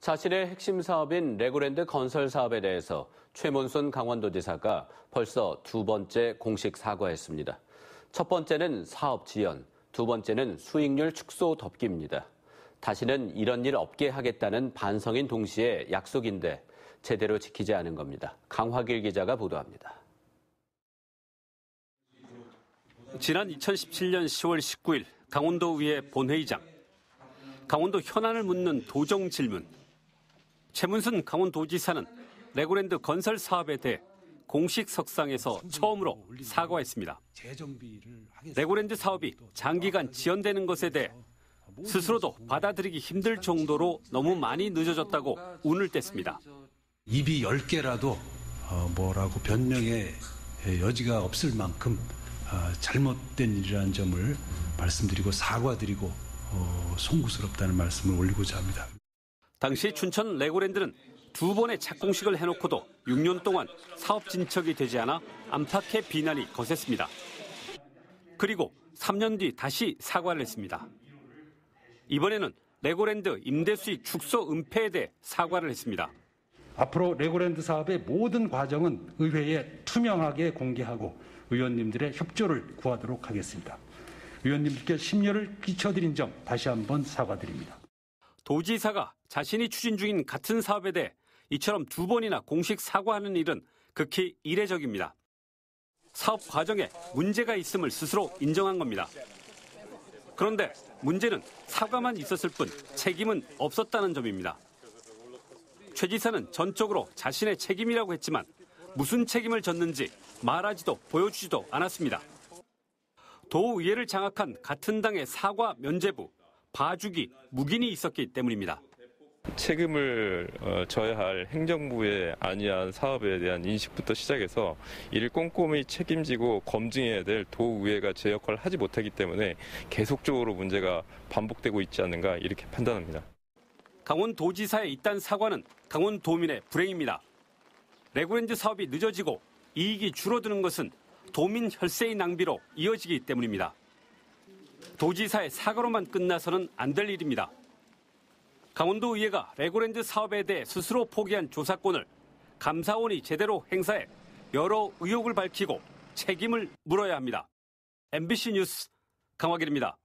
자신의 핵심 사업인 레고랜드 건설 사업에 대해서 최문순 강원도지사가 벌써 두 번째 공식 사과했습니다. 첫 번째는 사업 지연, 두 번째는 수익률 축소 덮기입니다. 다시는 이런 일 없게 하겠다는 반성인 동시에 약속인데 제대로 지키지 않은 겁니다. 강화길 기자가 보도합니다. 지난 2017년 10월 19일 강원도의회 본회의장. 강원도 현안을 묻는 도정 질문. 최문순 강원도지사는 레고랜드 건설 사업에 대해 공식 석상에서 처음으로 사과했습니다. 레고랜드 사업이 장기간 지연되는 것에 대해 스스로도 받아들이기 힘들 정도로 너무 많이 늦어졌다고 운을 뗐습니다. 입이 10개라도 뭐라고 변명의 여지가 없을 만큼 잘못된 일이라는 점을 말씀드리고 사과드리고 송구스럽다는 말씀을 올리고자 합니다. 당시 춘천 레고랜드는 두 번의 착공식을 해놓고도 6년 동안 사업 진척이 되지 않아 안팎의 비난이 거셌습니다. 그리고 3년 뒤 다시 사과를 했습니다. 이번에는 레고랜드 임대수익 축소 은폐에 대해 사과를 했습니다. 앞으로 레고랜드 사업의 모든 과정은 의회에 투명하게 공개하고 의원님들의 협조를 구하도록 하겠습니다. 의원님들께 심려를 끼쳐드린 점 다시 한번 사과드립니다. 도지사가 자신이 추진 중인 같은 사업에 대해 이처럼 두 번이나 공식 사과하는 일은 극히 이례적입니다. 사업 과정에 문제가 있음을 스스로 인정한 겁니다. 그런데 문제는 사과만 있었을 뿐 책임은 없었다는 점입니다. 최 지사는 전적으로 자신의 책임이라고 했지만 무슨 책임을 졌는지 말하지도 보여주지도 않았습니다. 도의회를 장악한 같은 당의 사과 면죄부, 봐주기, 묵인이 있었기 때문입니다. 책임을 져야 할 행정부의 안이한 사업에 대한 인식부터 시작해서 이를 꼼꼼히 책임지고 검증해야 될 도의회가 제 역할을 하지 못하기 때문에 계속적으로 문제가 반복되고 있지 않는가 이렇게 판단합니다. 강원도지사의 이딴 사과는 강원도민의 불행입니다. 레고랜드 사업이 늦어지고 이익이 줄어드는 것은 도민 혈세의 낭비로 이어지기 때문입니다. 도지사의 사과로만 끝나서는 안 될 일입니다. 강원도의회가 레고랜드 사업에 대해 스스로 포기한 조사권을 감사원이 제대로 행사해 여러 의혹을 밝히고 책임을 물어야 합니다. MBC 뉴스 강화길입니다.